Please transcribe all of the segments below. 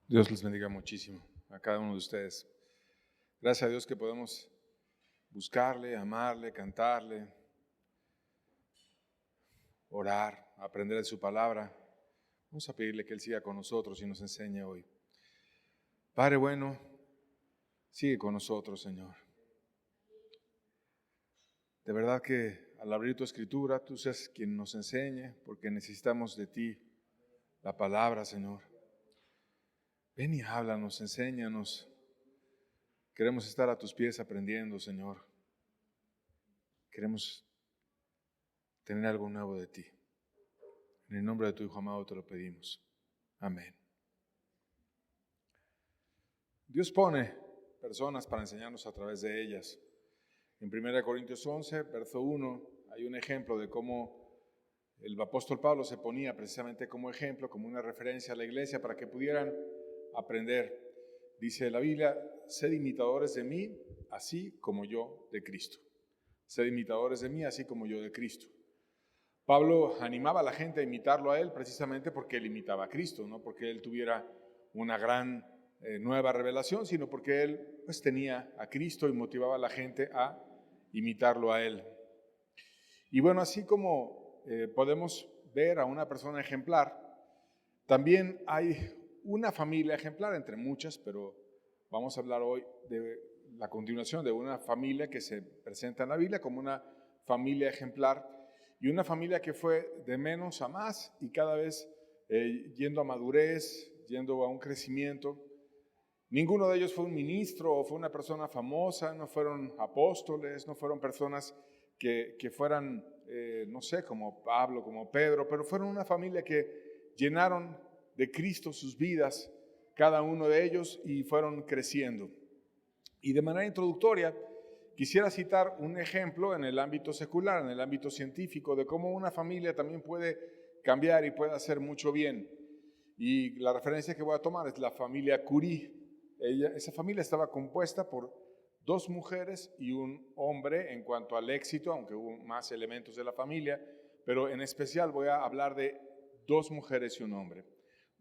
Dios les bendiga muchísimo a cada uno de ustedes. Gracias a Dios que podemos buscarle, amarle, cantarle, orar, aprender de su palabra. Vamos a pedirle que Él siga con nosotros y nos enseñe hoy. Padre bueno, sigue con nosotros, Señor. De verdad que al abrir tu escritura, tú seas quien nos enseñe, porque necesitamos de ti la palabra, Señor. Ven y háblanos, enséñanos. Queremos estar a tus pies aprendiendo, Señor. Queremos tener algo nuevo de ti. En el nombre de tu Hijo amado te lo pedimos. Amén. Dios pone personas para enseñarnos a través de ellas. En 1 Corintios 11, verso 1, hay un ejemplo de cómo el apóstol Pablo se ponía precisamente como ejemplo, como una referencia a la iglesia para que pudieran aprender. Dice la Biblia: sed imitadores de mí, así como yo de Cristo. Sed imitadores de mí, así como yo de Cristo. Pablo animaba a la gente a imitarlo a él precisamente porque él imitaba a Cristo, no porque él tuviera una gran nueva revelación, sino porque él pues tenía a Cristo y motivaba a la gente a imitarlo a él. Y bueno, así como podemos ver a una persona ejemplar, también hay una familia ejemplar entre muchas, pero vamos a hablar hoy de la continuación de una familia que se presenta en la Biblia como una familia ejemplar y una familia que fue de menos a más y cada vez yendo a madurez, yendo a un crecimiento. Ninguno de ellos fue un ministro o fue una persona famosa, no fueron apóstoles, no fueron personas que fueran, no sé, como Pablo, como Pedro, pero fueron una familia que llenaron de Cristo sus vidas, cada uno de ellos, y fueron creciendo. Y de manera introductoria, quisiera citar un ejemplo en el ámbito secular, en el ámbito científico, de cómo una familia también puede cambiar y puede hacer mucho bien. Y la referencia que voy a tomar es la familia Curie. Esa familia estaba compuesta por 2 mujeres y un hombre en cuanto al éxito, aunque hubo más elementos de la familia, pero en especial voy a hablar de 2 mujeres y un hombre.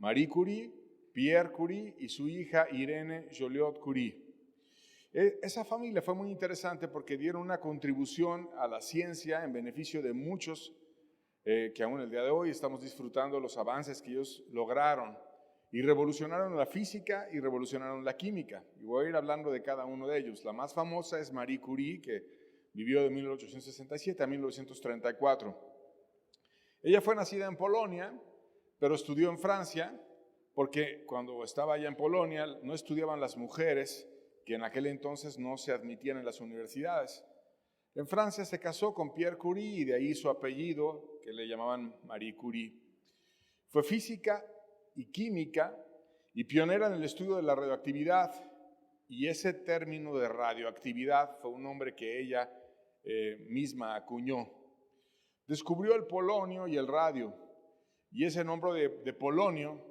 Marie Curie, Pierre Curie y su hija Irene Joliot Curie. Esa familia fue muy interesante porque dieron una contribución a la ciencia en beneficio de muchos que aún el día de hoy estamos disfrutando los avances que ellos lograron y revolucionaron la física y revolucionaron la química. Y voy a ir hablando de cada uno de ellos. La más famosa es Marie Curie, que vivió de 1867 a 1934. Ella fue nacida en Polonia, pero estudió en Francia, porque cuando estaba allá en Polonia no estudiaban las mujeres, que en aquel entonces no se admitían en las universidades. En Francia se casó con Pierre Curie y de ahí su apellido, que le llamaban Marie Curie. Fue física y química y pionera en el estudio de la radioactividad, y ese término de radioactividad fue un nombre que ella misma acuñó. Descubrió el polonio y el radio, y ese nombre de polonio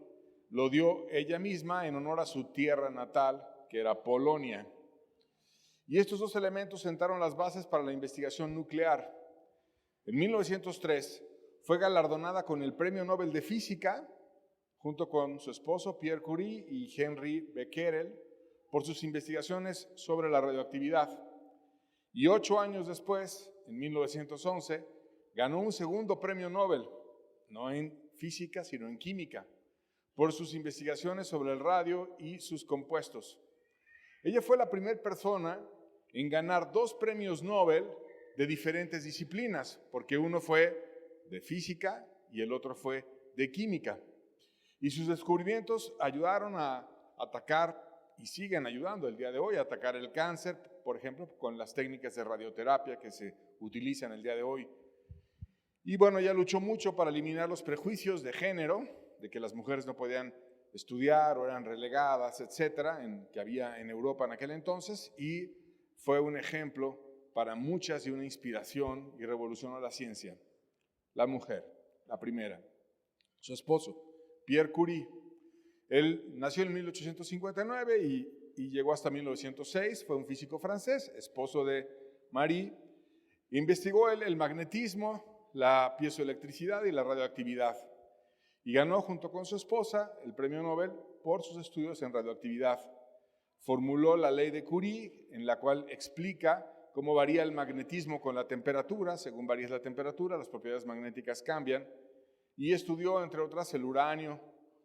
lo dio ella misma en honor a su tierra natal, que era Polonia. Y estos 2 elementos sentaron las bases para la investigación nuclear. En 1903 fue galardonada con el Premio Nobel de Física, junto con su esposo Pierre Curie y Henry Becquerel, por sus investigaciones sobre la radioactividad. Y 8 años después, en 1911, ganó un segundo premio Nobel, no en física, sino en química, por sus investigaciones sobre el radio y sus compuestos. Ella fue la primera persona en ganar 2 premios Nobel de diferentes disciplinas, porque uno fue de física y el otro fue de química. Y sus descubrimientos ayudaron a atacar, y siguen ayudando el día de hoy, a atacar el cáncer, por ejemplo, con las técnicas de radioterapia que se utilizan el día de hoy. Y bueno, ella luchó mucho para eliminar los prejuicios de género, de que las mujeres no podían estudiar o eran relegadas, etcétera, que había en Europa en aquel entonces, y fue un ejemplo para muchas y una inspiración, y revolucionó la ciencia. La mujer, la primera. Su esposo, Pierre Curie. Él nació en 1859 y llegó hasta 1906, fue un físico francés, esposo de Marie. Investigó el magnetismo, la piezoelectricidad y la radioactividad. y ganó junto con su esposa el premio Nobel por sus estudios en radioactividad. Formuló la ley de Curie, en la cual explica cómo varía el magnetismo con la temperatura. Según varía la temperatura, las propiedades magnéticas cambian. Y estudió, entre otras, el uranio,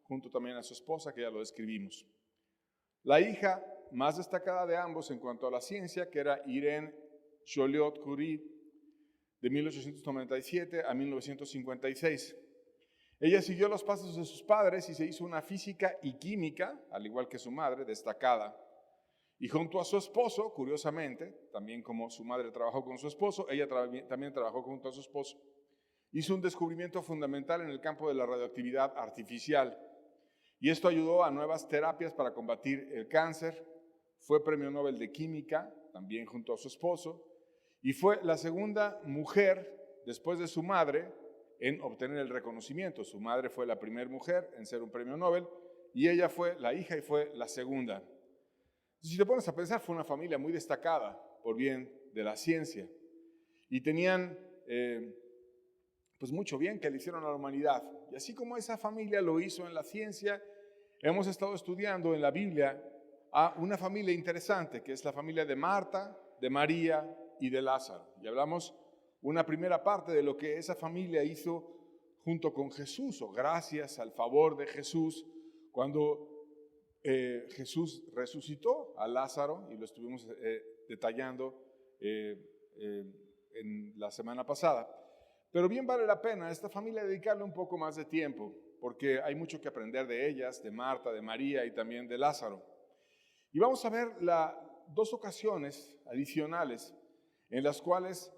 junto también a su esposa, que ya lo describimos. La hija más destacada de ambos en cuanto a la ciencia, que era Irene Joliot-Curie, de 1897 a 1956. Ella siguió los pasos de sus padres y se hizo una física y química, al igual que su madre, destacada. Y junto a su esposo, curiosamente, también como su madre trabajó con su esposo, ella también trabajó junto a su esposo, hizo un descubrimiento fundamental en el campo de la radioactividad artificial. Y esto ayudó a nuevas terapias para combatir el cáncer. Fue premio Nobel de Química, también junto a su esposo, y fue la segunda mujer, después de su madre, en obtener el reconocimiento. Su madre fue la primera mujer en ser un premio Nobel, y ella fue la hija y fue la segunda. Si te pones a pensar, fue una familia muy destacada por bien de la ciencia, y tenían pues mucho bien que le hicieron a la humanidad. Y así como esa familia lo hizo en la ciencia, hemos estado estudiando en la Biblia a una familia interesante, que es la familia de Marta, de María y de Lázaro. Y hablamos una primera parte de lo que esa familia hizo junto con Jesús, o gracias al favor de Jesús, cuando Jesús resucitó a Lázaro, y lo estuvimos detallando en la semana pasada. Pero bien vale la pena a esta familia dedicarle un poco más de tiempo, porque hay mucho que aprender de ellas, de Marta, de María y también de Lázaro. Y vamos a ver dos ocasiones adicionales en las cuales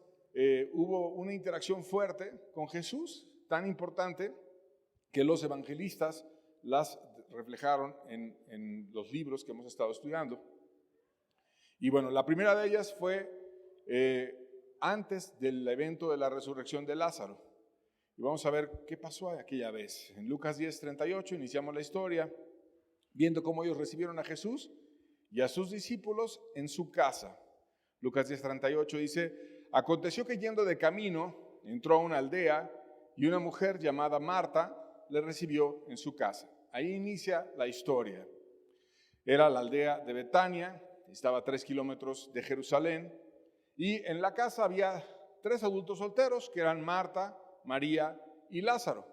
hubo una interacción fuerte con Jesús, tan importante que los evangelistas las reflejaron en los libros que hemos estado estudiando. Y bueno, la primera de ellas fue antes del evento de la resurrección de Lázaro. Y vamos a ver qué pasó aquella vez. En Lucas 10:38 iniciamos la historia, viendo cómo ellos recibieron a Jesús y a sus discípulos en su casa. Lucas 10:38 dice: aconteció que yendo de camino, entró a una aldea y una mujer llamada Marta le recibió en su casa. Ahí inicia la historia. Era la aldea de Betania, estaba a 3 kilómetros de Jerusalén, y en la casa había 3 adultos solteros, que eran Marta, María y Lázaro.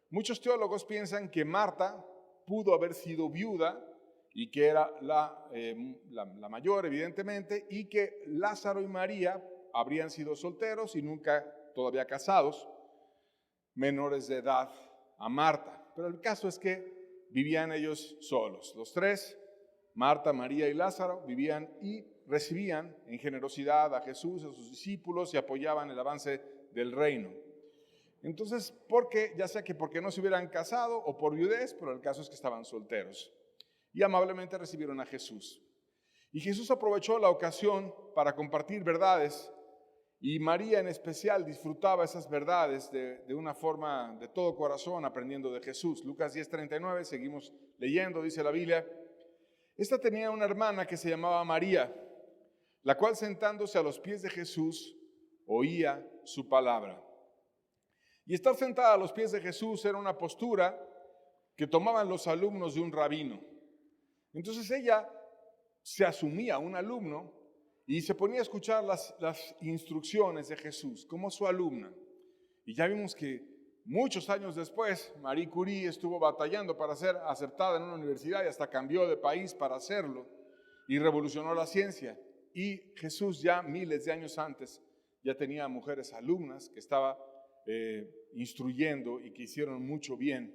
Muchos teólogos piensan que Marta pudo haber sido viuda y que era la mayor, evidentemente, y que Lázaro y María habrían sido solteros y nunca todavía casados, menores de edad a Marta. Pero el caso es que vivían ellos solos. Los 3, Marta, María y Lázaro, vivían y recibían en generosidad a Jesús, a sus discípulos, y apoyaban el avance del reino. Entonces, ya sea que porque no se hubieran casado o por viudez, pero el caso es que estaban solteros. Y amablemente recibieron a Jesús. Y Jesús aprovechó la ocasión para compartir verdades, y María en especial disfrutaba esas verdades de una forma de todo corazón, aprendiendo de Jesús. Lucas 10:39, seguimos leyendo, dice la Biblia: esta tenía una hermana que se llamaba María, la cual sentándose a los pies de Jesús, oía su palabra. Y estar sentada a los pies de Jesús era una postura que tomaban los alumnos de un rabino. Entonces ella se asumía un alumno y se ponía a escuchar las instrucciones de Jesús como su alumna. Y ya vimos que muchos años después, Marie Curie estuvo batallando para ser aceptada en una universidad y hasta cambió de país para hacerlo, y revolucionó la ciencia. Y Jesús ya miles de años antes ya tenía mujeres alumnas que estaba instruyendo y que hicieron mucho bien.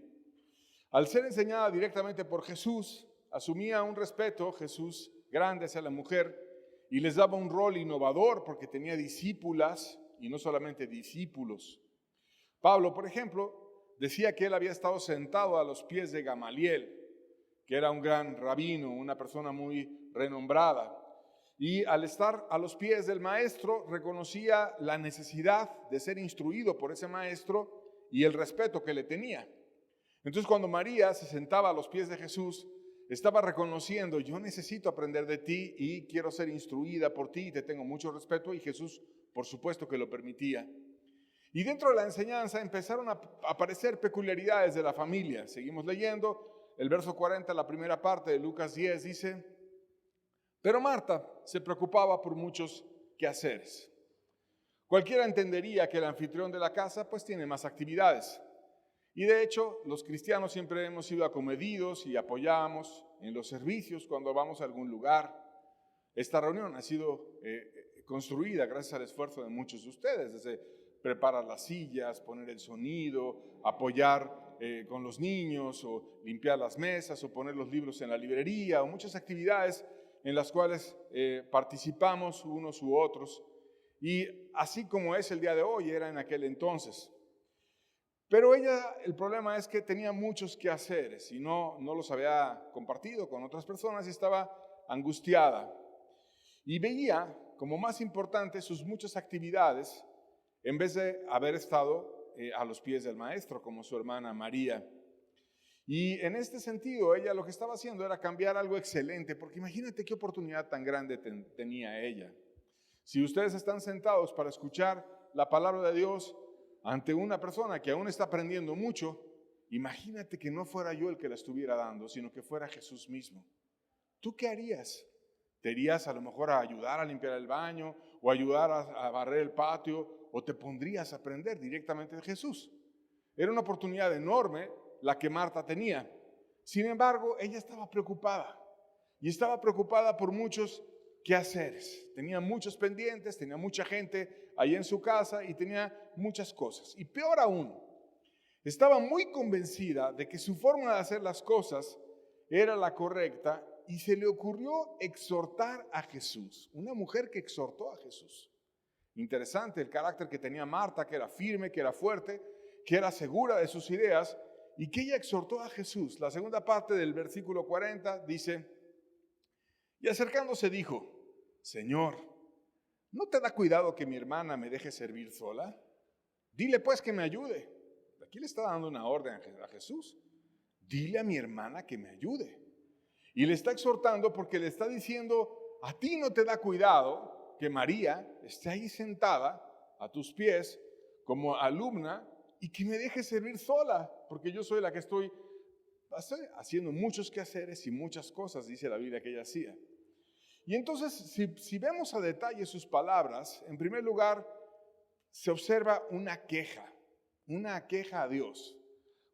Al ser enseñada directamente por Jesús, asumía un respeto Jesús grande hacia la mujer y les daba un rol innovador porque tenía discípulas y no solamente discípulos. Pablo, por ejemplo, decía que él había estado sentado a los pies de Gamaliel, que era un gran rabino, una persona muy renombrada. Y al estar a los pies del maestro, reconocía la necesidad de ser instruido por ese maestro y el respeto que le tenía. Entonces, cuando María se sentaba a los pies de Jesús, estaba reconociendo: yo necesito aprender de ti y quiero ser instruida por ti y te tengo mucho respeto, y Jesús, por supuesto, que lo permitía. Y dentro de la enseñanza empezaron a aparecer peculiaridades de la familia. Seguimos leyendo, el verso 40, la primera parte de Lucas 10 dice: pero Marta se preocupaba por muchos quehaceres. Cualquiera entendería que el anfitrión de la casa pues tiene más actividades. Y de hecho, los cristianos siempre hemos sido acomedidos y apoyamos en los servicios cuando vamos a algún lugar. Esta reunión ha sido construida gracias al esfuerzo de muchos de ustedes, desde preparar las sillas, poner el sonido, apoyar con los niños, o limpiar las mesas, o poner los libros en la librería, o muchas actividades en las cuales participamos unos u otros. Y así como es el día de hoy, era en aquel entonces. Pero ella, el problema es que tenía muchos quehaceres y no los había compartido con otras personas y estaba angustiada. Y veía como más importante sus muchas actividades en vez de haber estado a los pies del maestro como su hermana María. Y en este sentido, ella lo que estaba haciendo era cambiar algo excelente, porque imagínate qué oportunidad tan grande tenía ella. Si ustedes están sentados para escuchar la palabra de Dios ante una persona que aún está aprendiendo mucho, imagínate que no fuera yo el que la estuviera dando, sino que fuera Jesús mismo. ¿Tú qué harías? ¿Te irías a lo mejor a ayudar a limpiar el baño o ayudar a barrer el patio, o te pondrías a aprender directamente de Jesús? Era una oportunidad enorme la que Marta tenía. Sin embargo, ella estaba preocupada y estaba preocupada por muchos quehaceres. Tenía muchos pendientes, tenía mucha gente ahí en su casa y tenía muchas cosas. Y peor aún, estaba muy convencida de que su forma de hacer las cosas era la correcta y se le ocurrió exhortar a Jesús. Una mujer que exhortó a Jesús. Interesante el carácter que tenía Marta, que era firme, que era fuerte, que era segura de sus ideas y que ella exhortó a Jesús. La segunda parte del versículo 40 dice: y acercándose dijo: Señor, ¿no te da cuidado que mi hermana me deje servir sola? Dile pues que me ayude. Aquí le está dando una orden a Jesús. Dile a mi hermana que me ayude. Y le está exhortando porque le está diciendo: a ti no te da cuidado que María esté ahí sentada a tus pies como alumna y que me deje servir sola, porque yo soy la que estoy haciendo muchos quehaceres y muchas cosas, dice la Biblia que ella hacía. Y entonces, si vemos a detalle sus palabras, en primer lugar, se observa una queja a Dios,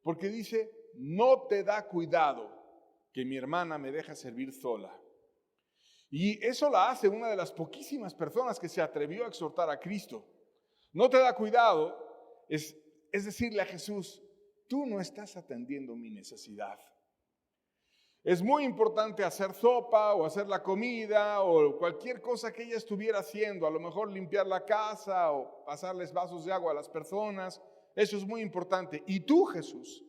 porque dice: no te da cuidado que mi hermana me deja servir sola. Y eso la hace una de las poquísimas personas que se atrevió a exhortar a Cristo. No te da cuidado, es decirle a Jesús: tú no estás atendiendo mi necesidad. Es muy importante hacer sopa o hacer la comida o cualquier cosa que ella estuviera haciendo, a lo mejor limpiar la casa o pasarles vasos de agua a las personas. Eso es muy importante. Y tú, Jesús,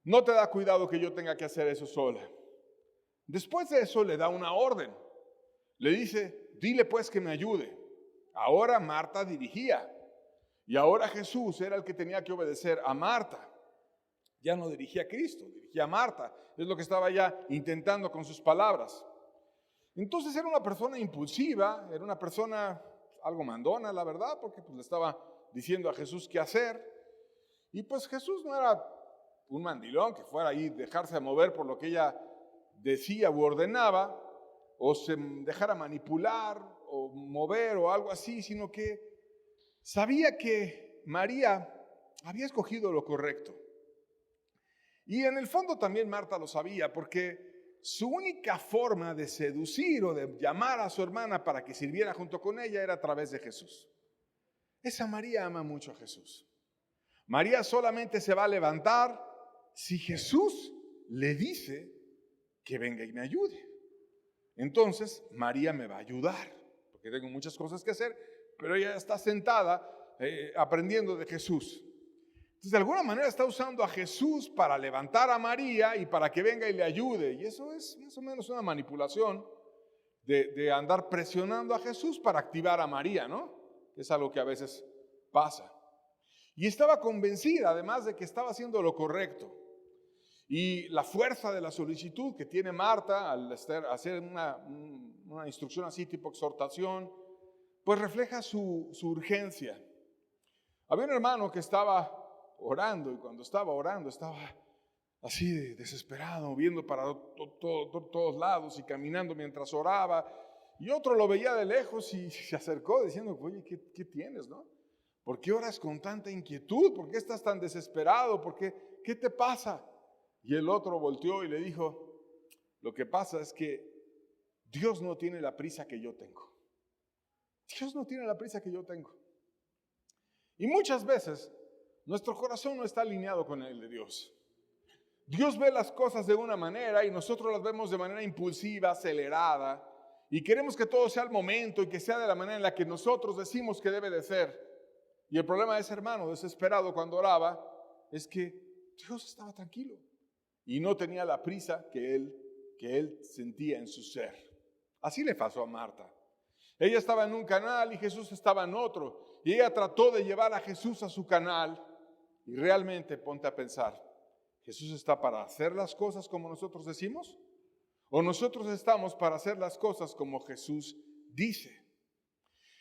no te da cuidado que yo tenga que hacer eso sola. Después de eso le da una orden. Le dice: dile pues que me ayude. Ahora Marta dirigía y ahora Jesús era el que tenía que obedecer a Marta. Ya no dirigía a Cristo, dirigía a Marta. Es lo que estaba ya intentando con sus palabras. Entonces era una persona impulsiva, era una persona algo mandona, la verdad, porque pues le estaba diciendo a Jesús qué hacer. Y pues Jesús no era un mandilón que fuera ahí dejarse mover por lo que ella decía u ordenaba, o se dejara manipular o mover o algo así, sino que sabía que María había escogido lo correcto. Y en el fondo también Marta lo sabía, porque su única forma de seducir o de llamar a su hermana para que sirviera junto con ella era a través de Jesús. Esa María ama mucho a Jesús. María solamente se va a levantar si Jesús le dice que venga y me ayude. Entonces María me va a ayudar, porque tengo muchas cosas que hacer, pero ella está sentada aprendiendo de Jesús. Entonces, de alguna manera está usando a Jesús para levantar a María y para que venga y le ayude. Y eso es más o menos una manipulación de andar presionando a Jesús para activar a María, ¿no? Es algo que a veces pasa. Y estaba convencida, además, de que estaba haciendo lo correcto. Y la fuerza de la solicitud que tiene Marta al hacer una instrucción así tipo exhortación, pues refleja su urgencia. Había un hermano que estaba orando y cuando estaba orando estaba así desesperado, viendo para todos lados y caminando mientras oraba. Y otro lo veía de lejos y se acercó diciendo, oye, ¿qué tienes, no? ¿Por qué oras con tanta inquietud? ¿Por qué estás tan desesperado? ¿Qué te pasa? Y el otro volteó y le dijo, lo que pasa es que Dios no tiene la prisa que yo tengo. Dios no tiene la prisa que yo tengo. Y muchas veces nuestro corazón no está alineado con el de Dios. Dios ve las cosas de una manera y nosotros las vemos de manera impulsiva, acelerada, y queremos que todo sea al momento y que sea de la manera en la que nosotros decimos que debe de ser. Y el problema de ese hermano desesperado cuando oraba es que Dios estaba tranquilo y no tenía la prisa que él sentía en su ser. Así le pasó a Marta. Ella estaba en un canal y Jesús estaba en otro. Y ella trató de llevar a Jesús a su canal. Y realmente ponte a pensar, ¿Jesús está para hacer las cosas como nosotros decimos? ¿O nosotros estamos para hacer las cosas como Jesús dice?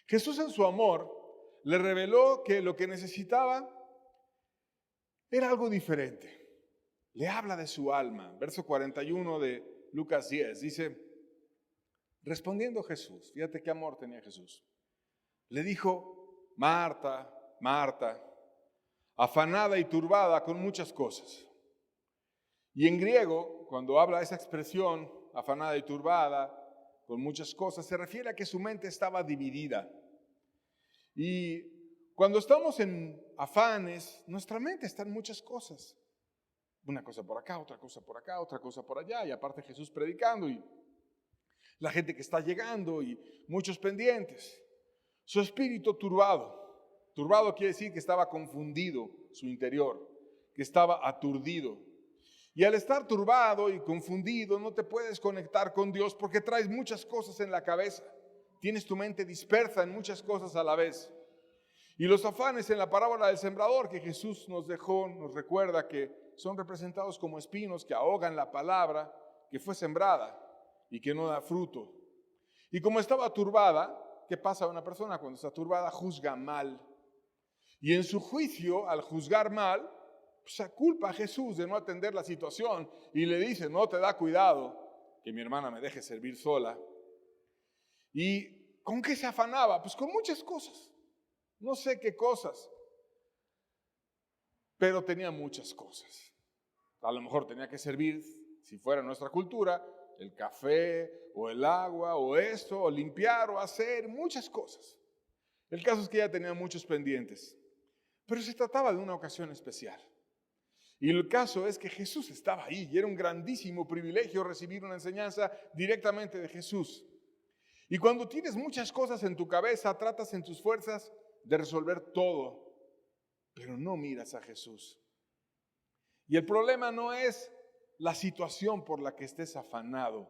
Jesús en su amor le reveló que lo que necesitaba era algo diferente. Le habla de su alma. Verso 41 de Lucas 10 dice, respondiendo Jesús, fíjate qué amor tenía Jesús, le dijo, Marta, Marta, afanada y turbada con muchas cosas. Y en griego, cuando habla esa expresión, afanada y turbada con muchas cosas, se refiere a que su mente estaba dividida. Y cuando estamos en afanes, nuestra mente está en muchas cosas. Una cosa por acá, otra cosa por acá, otra cosa por allá. Y aparte Jesús predicando y la gente que está llegando y muchos pendientes. Su espíritu turbado. Turbado quiere decir que estaba confundido su interior, que estaba aturdido. Y al estar turbado y confundido no te puedes conectar con Dios porque traes muchas cosas en la cabeza. Tienes tu mente dispersa en muchas cosas a la vez. Y los afanes en la parábola del sembrador que Jesús nos dejó, nos recuerda que son representados como espinos que ahogan la palabra que fue sembrada y que no da fruto. Y como estaba turbada, ¿qué pasa a una persona cuando está turbada? Juzga mal. Y en su juicio, al juzgar mal, pues culpa a Jesús de no atender la situación y le dice, no te da cuidado que mi hermana me deje servir sola. ¿Y con qué se afanaba? Pues con muchas cosas. No sé qué cosas, pero tenía muchas cosas. A lo mejor tenía que servir, si fuera nuestra cultura, el café o el agua o esto, o limpiar o hacer muchas cosas. El caso es que ella tenía muchos pendientes, pero se trataba de una ocasión especial. Y el caso es que Jesús estaba ahí y era un grandísimo privilegio recibir una enseñanza directamente de Jesús. Y cuando tienes muchas cosas en tu cabeza, tratas en tus fuerzas de resolver todo, pero no miras a Jesús. Y el problema no es la situación por la que estés afanado.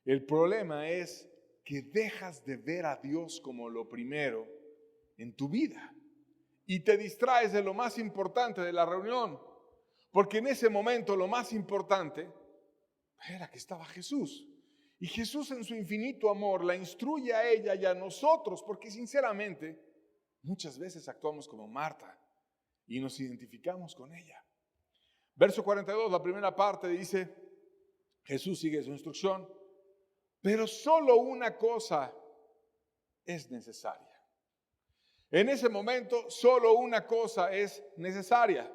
El problema es que dejas de ver a Dios como lo primero en tu vida y te distraes de lo más importante de la reunión, porque en ese momento lo más importante era que estaba Jesús. Y Jesús en su infinito amor la instruye a ella y a nosotros, porque sinceramente muchas veces actuamos como Marta y nos identificamos con ella. Verso 42, la primera parte dice, Jesús sigue su instrucción, pero solo una cosa es necesaria. En ese momento solo una cosa es necesaria.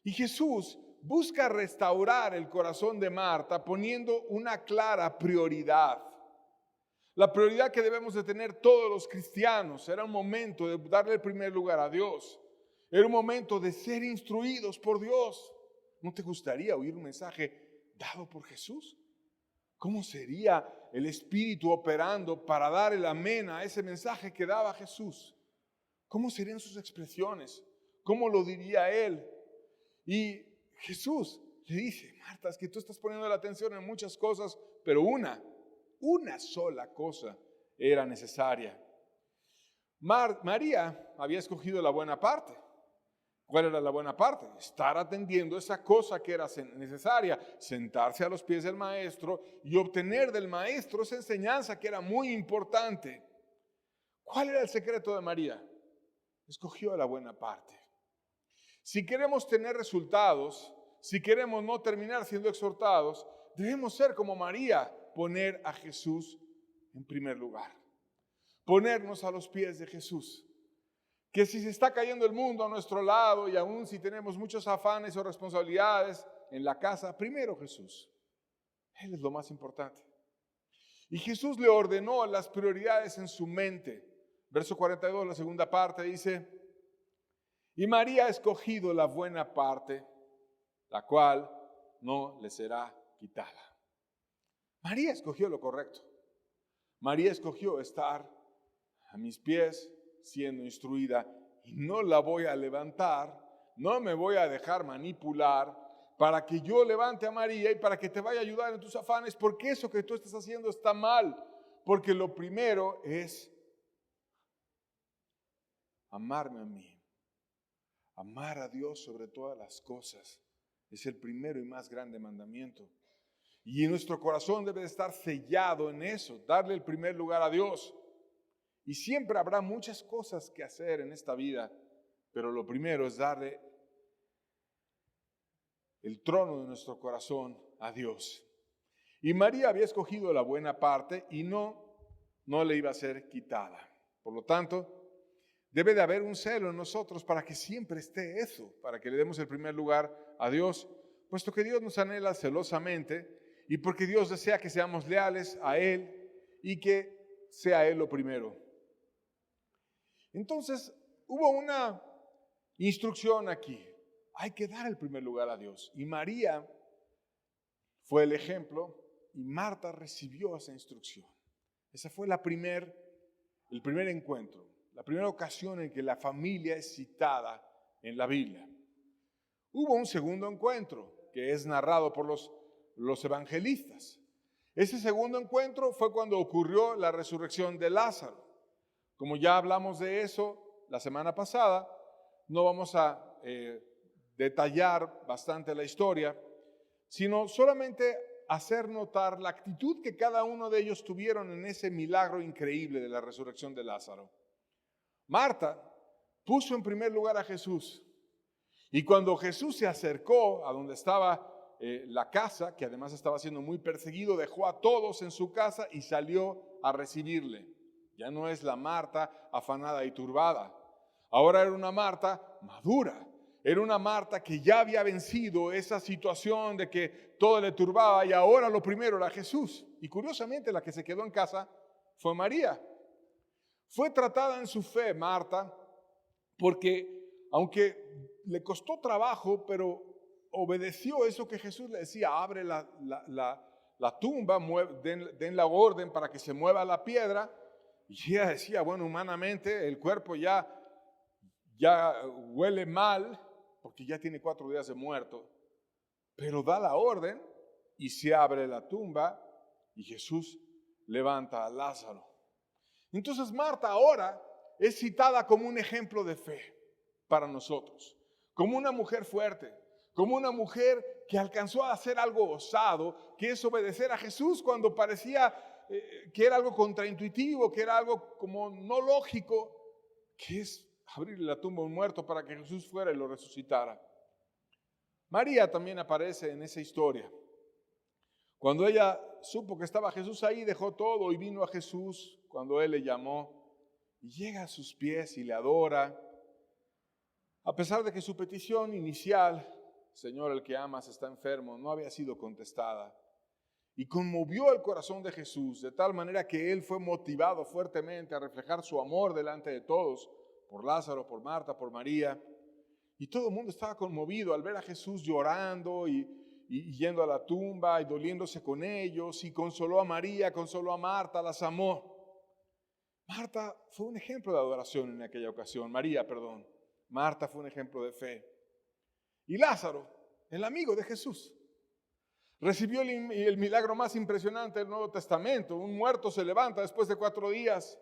Y Jesús busca restaurar el corazón de Marta poniendo una clara prioridad. La prioridad que debemos de tener todos los cristianos. Era un momento de darle el primer lugar a Dios. Era un momento de ser instruidos por Dios. ¿No te gustaría oír un mensaje dado por Jesús? ¿Cómo sería el Espíritu operando para dar el amén a ese mensaje que daba Jesús? ¿Cómo serían sus expresiones? ¿Cómo lo diría Él? Y Jesús le dice, Marta, es que tú estás poniendo la atención en muchas cosas, pero una sola cosa era necesaria. María había escogido la buena parte. ¿Cuál era la buena parte? Estar atendiendo esa cosa que era necesaria, sentarse a los pies del maestro y obtener del maestro esa enseñanza que era muy importante. ¿Cuál era el secreto de María? escogió la buena parte. Si queremos tener resultados, si queremos no terminar siendo exhortados, debemos ser como María, poner a Jesús en primer lugar. Ponernos a los pies de Jesús. Que si se está cayendo el mundo a nuestro lado y aún si tenemos muchos afanes o responsabilidades en la casa, primero Jesús. Él es lo más importante. Y Jesús le ordenó las prioridades en su mente. Verso 42, la segunda parte dice: y María ha escogido la buena parte, la cual no le será quitada. María escogió lo correcto. María escogió estar a mis pies siendo instruida, y no la voy a levantar, no me voy a dejar manipular para que yo levante a María y para que te vaya a ayudar en tus afanes, porque eso que tú estás haciendo está mal, porque lo primero es amarme a mí, amar a Dios sobre todas las cosas, es el primero y más grande mandamiento. Y nuestro corazón debe de estar sellado en eso, darle el primer lugar a Dios. Y siempre habrá muchas cosas que hacer en esta vida, pero lo primero es darle el trono de nuestro corazón a Dios. Y María había escogido la buena parte y no le iba a ser quitada. Por lo tanto, debe de haber un celo en nosotros para que siempre esté eso, para que le demos el primer lugar a Dios, puesto que Dios nos anhela celosamente y porque Dios desea que seamos leales a Él y que sea Él lo primero. Entonces, hubo una instrucción aquí. Hay que dar el primer lugar a Dios. Y María fue el ejemplo y Marta recibió esa instrucción. Ese fue el primer encuentro, la primera ocasión en que la familia es citada en la Biblia. Hubo un segundo encuentro que es narrado por los evangelistas. Ese segundo encuentro fue cuando ocurrió la resurrección de Lázaro. Como ya hablamos de eso la semana pasada, no vamos a detallar bastante la historia, sino solamente hacer notar la actitud que cada uno de ellos tuvieron en ese milagro increíble de la resurrección de Lázaro. Marta puso en primer lugar a Jesús, y cuando Jesús se acercó a donde estaba la casa, que además estaba siendo muy perseguido, dejó a todos en su casa y salió a recibirle. Ya no es la Marta afanada y turbada. Ahora era una Marta madura. Era una Marta que ya había vencido esa situación de que todo le turbaba y ahora lo primero era Jesús. Y curiosamente la que se quedó en casa fue María. Fue tratada en su fe Marta porque aunque le costó trabajo, pero obedeció eso que Jesús le decía: abre la tumba, den la orden para que se mueva la piedra. Y ella decía, bueno, humanamente el cuerpo ya huele mal, porque ya tiene 4 días de muerto, pero da la orden y se abre la tumba y Jesús levanta a Lázaro. Entonces Marta ahora es citada como un ejemplo de fe para nosotros, como una mujer fuerte, como una mujer que alcanzó a hacer algo osado, que es obedecer a Jesús cuando parecía que era algo contraintuitivo, que era algo como no lógico, que es abrirle la tumba a un muerto para que Jesús fuera y lo resucitara. María también aparece en esa historia. Cuando ella supo que estaba Jesús ahí, dejó todo y vino a Jesús cuando Él le llamó y llega a sus pies y le adora. A pesar de que su petición inicial, Señor, el que amas está enfermo, no había sido contestada. Y conmovió el corazón de Jesús de tal manera que Él fue motivado fuertemente a reflejar su amor delante de todos, por Lázaro, por Marta, por María. Y todo el mundo estaba conmovido al ver a Jesús llorando y yendo a la tumba y doliéndose con ellos, y consoló a María, consoló a Marta, las amó. Marta fue un ejemplo de adoración en aquella ocasión, Marta fue un ejemplo de fe. Y Lázaro, el amigo de Jesús, recibió el milagro más impresionante del Nuevo Testamento. Un muerto se levanta después de 4 días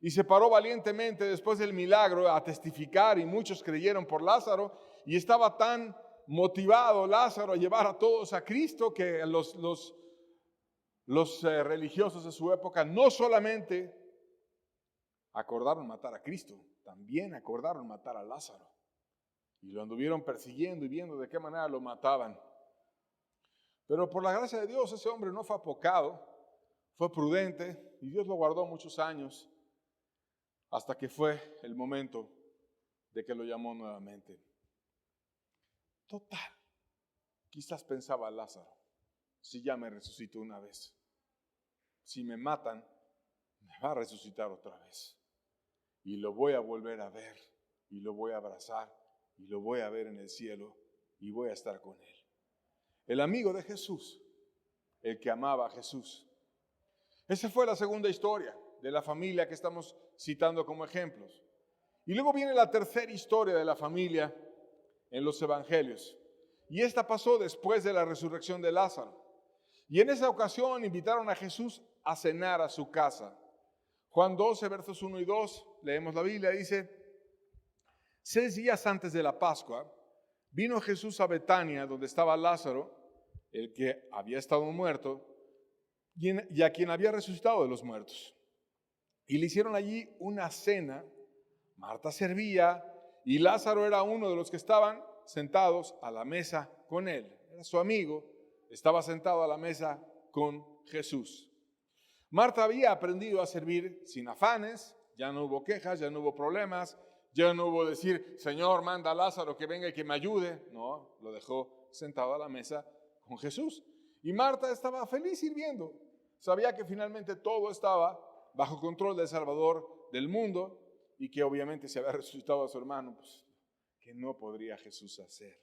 y se paró valientemente después del milagro a testificar, y muchos creyeron por Lázaro, y estaba tan motivado Lázaro a llevar a todos a Cristo que los religiosos de su época no solamente acordaron matar a Cristo, también acordaron matar a Lázaro. Y lo anduvieron persiguiendo y viendo de qué manera lo mataban. Pero por la gracia de Dios, ese hombre no fue apocado, fue prudente y Dios lo guardó muchos años hasta que fue el momento de que lo llamó nuevamente. Total, quizás pensaba Lázaro, si ya me resucitó una vez, si me matan, me va a resucitar otra vez. Y lo voy a volver a ver, y lo voy a abrazar, y lo voy a ver en el cielo, y voy a estar con él. El amigo de Jesús, el que amaba a Jesús. Esa fue la segunda historia de la familia que estamos citando como ejemplos. Y luego viene la tercera historia de la familia en los evangelios. Y esta pasó después de la resurrección de Lázaro. Y en esa ocasión invitaron a Jesús a cenar a su casa. Juan 12, versos 1 y 2, leemos la Biblia, dice: 6 días antes de la Pascua, vino Jesús a Betania, donde estaba Lázaro, el que había estado muerto, y a quien había resucitado de los muertos. Y le hicieron allí una cena. Marta servía, y Lázaro era uno de los que estaban sentados a la mesa con él. Era su amigo, estaba sentado a la mesa con Jesús. Marta había aprendido a servir sin afanes, ya no hubo quejas, ya no hubo problemas, ya no hubo decir, Señor, manda a Lázaro que venga y que me ayude. No, lo dejó sentado a la mesa con Jesús. Y Marta estaba feliz sirviendo. Sabía que finalmente todo estaba bajo control del Salvador del mundo y que obviamente se había resucitado a su hermano, pues que no podría Jesús hacer.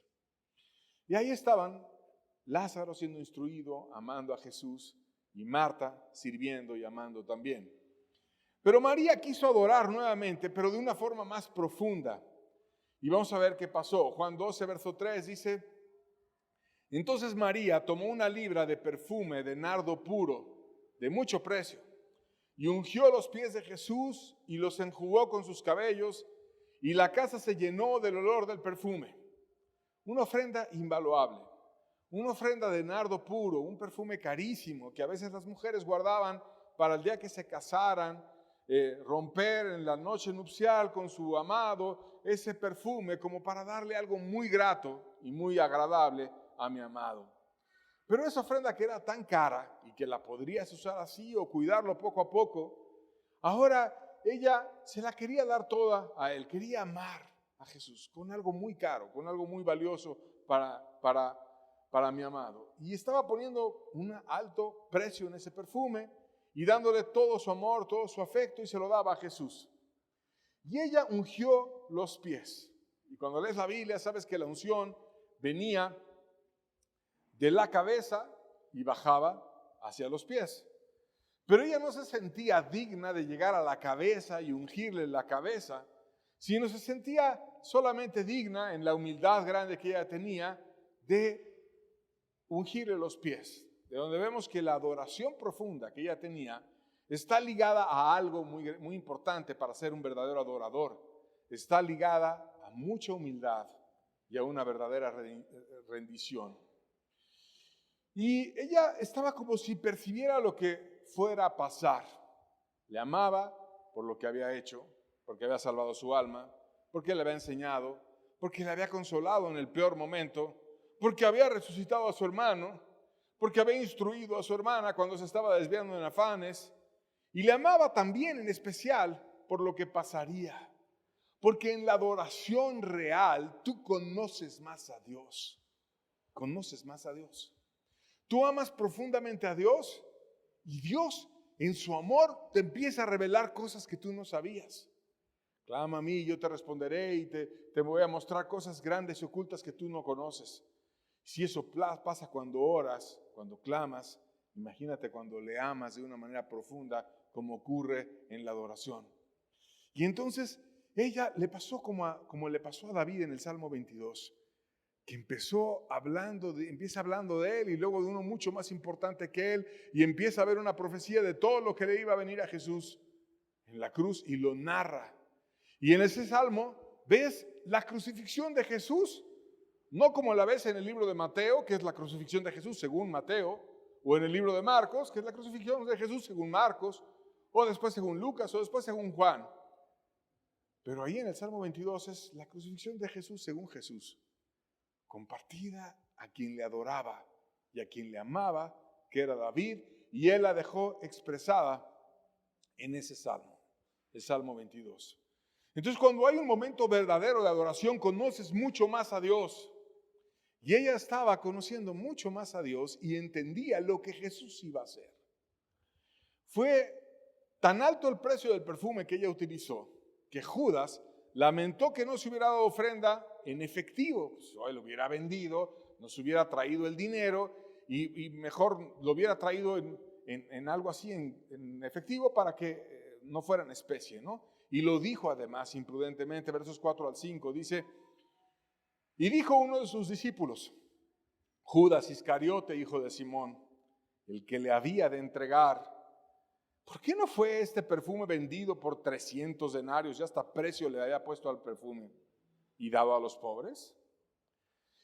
Y ahí estaban Lázaro siendo instruido, amando a Jesús, y Marta sirviendo y amando también. Pero María quiso adorar nuevamente, pero de una forma más profunda. Y vamos a ver qué pasó. Juan 12, verso 3 dice: entonces María tomó una libra de perfume de nardo puro, de mucho precio, y ungió los pies de Jesús y los enjugó con sus cabellos, y la casa se llenó del olor del perfume. Una ofrenda invaluable, una ofrenda de nardo puro, un perfume carísimo que a veces las mujeres guardaban para el día que se casaran, romper en la noche nupcial con su amado ese perfume como para darle algo muy grato y muy agradable a mi amado. Pero esa ofrenda que era tan cara y que la podrías usar así o cuidarlo poco a poco, ahora ella se la quería dar toda a él, quería amar a Jesús con algo muy caro, con algo muy valioso para mi amado. Y estaba poniendo un alto precio en ese perfume y dándole todo su amor, todo su afecto, y se lo daba a Jesús. Y ella ungió los pies. Y cuando lees la Biblia sabes que la unción venía de la cabeza y bajaba hacia los pies. Pero ella no se sentía digna de llegar a la cabeza y ungirle la cabeza, sino se sentía solamente digna, en la humildad grande que ella tenía, de ungirle los pies. De donde vemos que la adoración profunda que ella tenía está ligada a algo muy, muy importante para ser un verdadero adorador. Está ligada a mucha humildad y a una verdadera rendición. Y ella estaba como si percibiera lo que fuera a pasar. Le amaba por lo que había hecho, porque había salvado su alma, porque le había enseñado, porque le había consolado en el peor momento, porque había resucitado a su hermano, porque había instruido a su hermana cuando se estaba desviando en afanes, y le amaba también en especial por lo que pasaría, porque en la adoración real tú conoces más a Dios, conoces más a Dios. Tú amas profundamente a Dios y Dios en su amor te empieza a revelar cosas que tú no sabías. Clama a mí y yo te responderé y te voy a mostrar cosas grandes y ocultas que tú no conoces. Si eso pasa cuando oras, cuando clamas, imagínate cuando le amas de una manera profunda como ocurre en la adoración. Y entonces ella le pasó como le pasó a David en el Salmo 22. Que empieza hablando de él y luego de uno mucho más importante que él, y empieza a ver una profecía de todo lo que le iba a venir a Jesús en la cruz y lo narra. Y en ese salmo ves la crucifixión de Jesús, no como la ves en el libro de Mateo, que es la crucifixión de Jesús según Mateo, o en el libro de Marcos, que es la crucifixión de Jesús según Marcos, o después según Lucas, o después según Juan. Pero ahí en el Salmo 22 es la crucifixión de Jesús según Jesús, compartida a quien le adoraba y a quien le amaba, que era David, y él la dejó expresada en ese Salmo, el Salmo 22. Entonces, cuando hay un momento verdadero de adoración, conoces mucho más a Dios. Y ella estaba conociendo mucho más a Dios y entendía lo que Jesús iba a hacer. Fue tan alto el precio del perfume que ella utilizó, que Judas lamentó que no se hubiera dado ofrenda en efectivo. Pues, lo hubiera vendido, nos hubiera traído el dinero y mejor lo hubiera traído en algo así, en efectivo, para que no fuera en especie, ¿no? Y lo dijo además imprudentemente, versos 4 al 5, dice: y dijo uno de sus discípulos, Judas Iscariote, hijo de Simón, el que le había de entregar, ¿por qué no fue este perfume vendido por 300 denarios? Ya hasta precio le había puesto al perfume y dado a los pobres.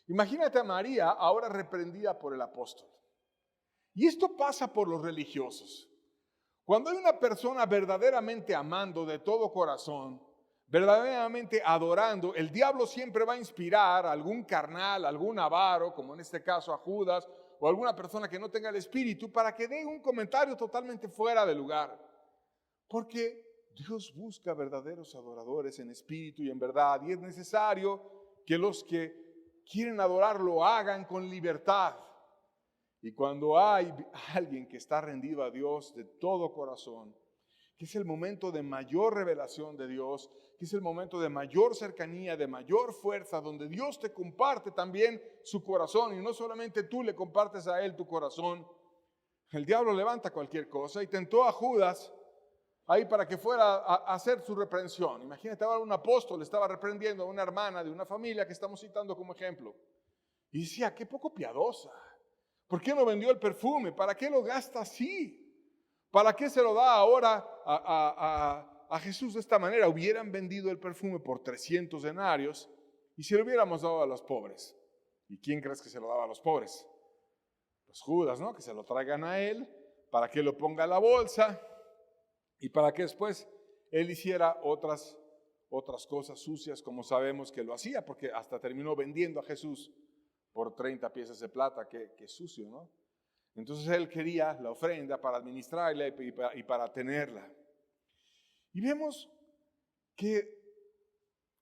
Imagínate a María ahora reprendida por el apóstol. Y esto pasa por los religiosos. Cuando hay una persona verdaderamente amando de todo corazón, verdaderamente adorando, el diablo siempre va a inspirar a algún carnal, algún avaro, como en este caso a Judas, o alguna persona que no tenga el espíritu, para que dé un comentario totalmente fuera de lugar. Porque Dios busca verdaderos adoradores en espíritu y en verdad, y es necesario que los que quieren adorar lo hagan con libertad. Y cuando hay alguien que está rendido a Dios de todo corazón, que es el momento de mayor revelación de Dios, que es el momento de mayor cercanía, de mayor fuerza, donde Dios te comparte también su corazón, y no solamente tú le compartes a Él tu corazón. El diablo levanta cualquier cosa y tentó a Judas ahí para que fuera a hacer su reprensión. Imagínate, ahora un apóstol estaba reprendiendo a una hermana de una familia que estamos citando como ejemplo. Y decía, qué poco piadosa. ¿Por qué no vendió el perfume? ¿Para qué lo gasta así? ¿Para qué se lo da ahora a Jesús de esta manera? Hubieran vendido el perfume por 300 denarios y se lo hubiéramos dado a los pobres. ¿Y quién crees que se lo daba a los pobres? Pues Judas, ¿no? Que se lo traigan a él para que lo ponga en la bolsa y para que después él hiciera otras cosas sucias, como sabemos que lo hacía, porque hasta terminó vendiendo a Jesús por 30 piezas de plata, que sucio, ¿no? Entonces él quería la ofrenda para administrarla y para tenerla. Y vemos que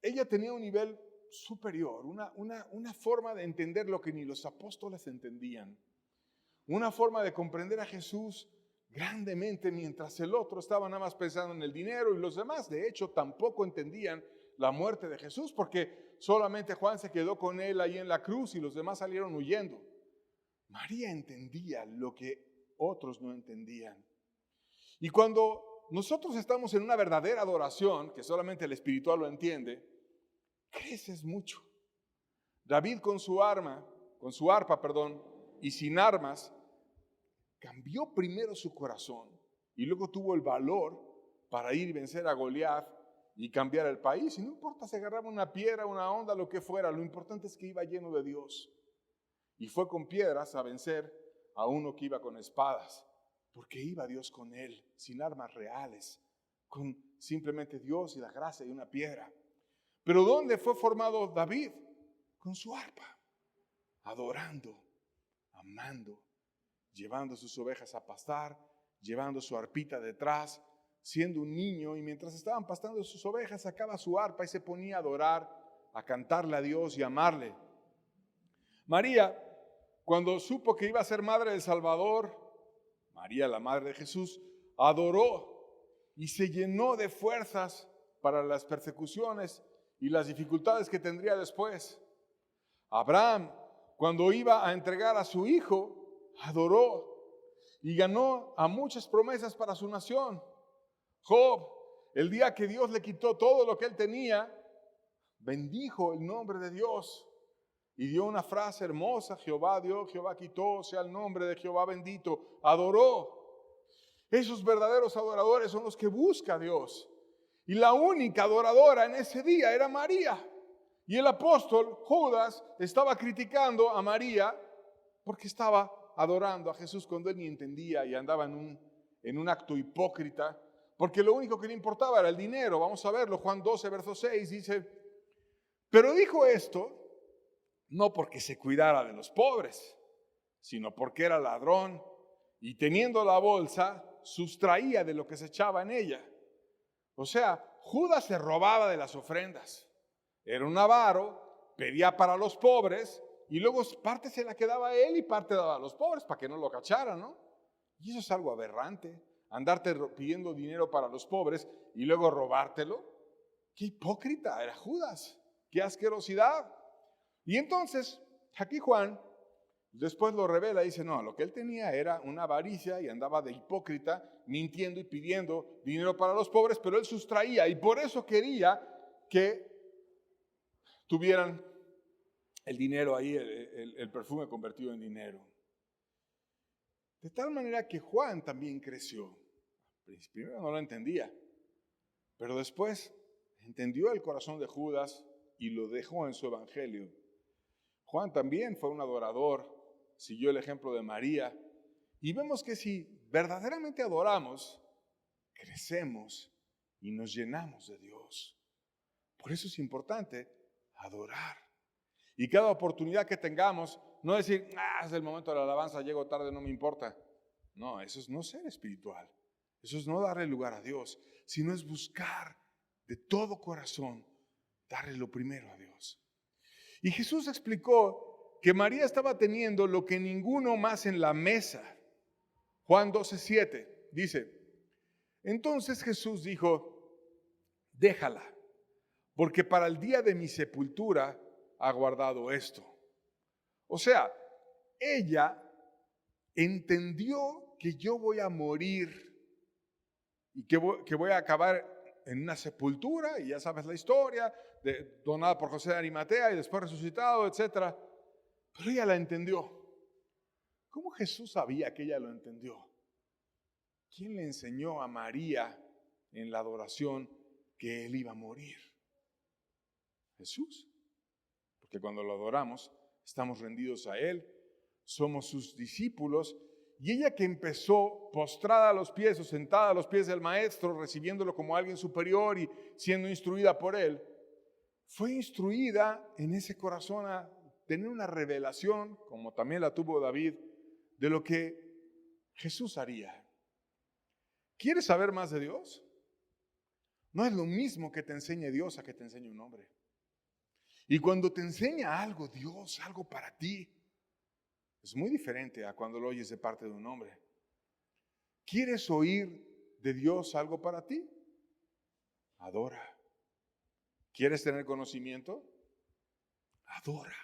ella tenía un nivel superior, una forma de entender lo que ni los apóstoles entendían, una forma de comprender a Jesús grandemente, mientras el otro estaba nada más pensando en el dinero, y los demás de hecho tampoco entendían la muerte de Jesús, porque solamente Juan se quedó con él ahí en la cruz y los demás salieron huyendo. María entendía lo que otros no entendían. Y cuando nosotros estamos en una verdadera adoración, que solamente el espiritual lo entiende, creces mucho. David con su arpa, y sin armas, cambió primero su corazón y luego tuvo el valor para ir y vencer a Goliat y cambiar el país. Y no importa si agarraba una piedra, una onda, lo que fuera, lo importante es que iba lleno de Dios. Y fue con piedras a vencer a uno que iba con espadas, porque iba Dios con él, sin armas reales, con simplemente Dios y la gracia y una piedra. Pero ¿dónde fue formado David? Con su arpa, adorando, amando, llevando sus ovejas a pastar, llevando su arpita detrás, siendo un niño, y mientras estaban pastando sus ovejas sacaba su arpa y se ponía a adorar, a cantarle a Dios y a amarle. María, cuando supo que iba a ser madre del Salvador, María, la madre de Jesús, adoró y se llenó de fuerzas para las persecuciones y las dificultades que tendría después. Abraham, cuando iba a entregar a su hijo, adoró y ganó a muchas promesas para su nación. Job, el día que Dios le quitó todo lo que él tenía, bendijo el nombre de Dios y dio una frase hermosa: Jehová dio, Jehová quitó, sea el nombre de Jehová bendito. Adoró. Esos verdaderos adoradores son los que busca a Dios. Y la única adoradora en ese día era María. Y el apóstol Judas estaba criticando a María porque estaba adorando a Jesús cuando él ni entendía y andaba en un acto hipócrita, porque lo único que le importaba era el dinero. Vamos a verlo, Juan 12, verso 6 dice, pero dijo esto no porque se cuidara de los pobres, sino porque era ladrón y teniendo la bolsa, sustraía de lo que se echaba en ella. O sea, Judas se robaba de las ofrendas. Era un avaro, pedía para los pobres y luego parte se la quedaba a él y parte daba a los pobres para que no lo cacharan, ¿no? Y eso es algo aberrante, andarte pidiendo dinero para los pobres y luego robártelo. ¡Qué hipócrita era Judas! ¡Qué asquerosidad! Y entonces, aquí Juan después lo revela y dice, no, lo que él tenía era una avaricia y andaba de hipócrita, mintiendo y pidiendo dinero para los pobres, pero él sustraía y por eso quería que tuvieran el dinero ahí, el perfume convertido en dinero. De tal manera que Juan también creció. Primero no lo entendía, pero después entendió el corazón de Judas y lo dejó en su evangelio. Juan también fue un adorador, siguió el ejemplo de María, y vemos que si verdaderamente adoramos, crecemos y nos llenamos de Dios. Por eso es importante adorar. Y cada oportunidad que tengamos, no decir, es el momento de la alabanza, llego tarde, no me importa. No, eso es no ser espiritual. Eso es no darle lugar a Dios, sino es buscar de todo corazón, darle lo primero a Dios. Y Jesús explicó que María estaba teniendo lo que ninguno más en la mesa. Juan 12:7 dice, entonces Jesús dijo, déjala, porque para el día de mi sepultura ha guardado esto. O sea, ella entendió que yo voy a morir y que voy a acabar en una sepultura, y ya sabes la historia, donada por José de Arimatea y después resucitado, etc. Pero ella la entendió. ¿Cómo Jesús sabía que ella lo entendió? ¿Quién le enseñó a María en la adoración que él iba a morir? Jesús. Porque cuando lo adoramos, estamos rendidos a él, somos sus discípulos. Y ella que empezó postrada a los pies o sentada a los pies del maestro, recibiéndolo como alguien superior y siendo instruida por él, fue instruida en ese corazón a tener una revelación, como también la tuvo David, de lo que Jesús haría. ¿Quieres saber más de Dios? No es lo mismo que te enseñe Dios a que te enseñe un hombre. Y cuando te enseña algo Dios, algo para ti, es muy diferente a cuando lo oyes de parte de un hombre. ¿Quieres oír de Dios algo para ti? Adora. ¿Quieres tener conocimiento? Adora.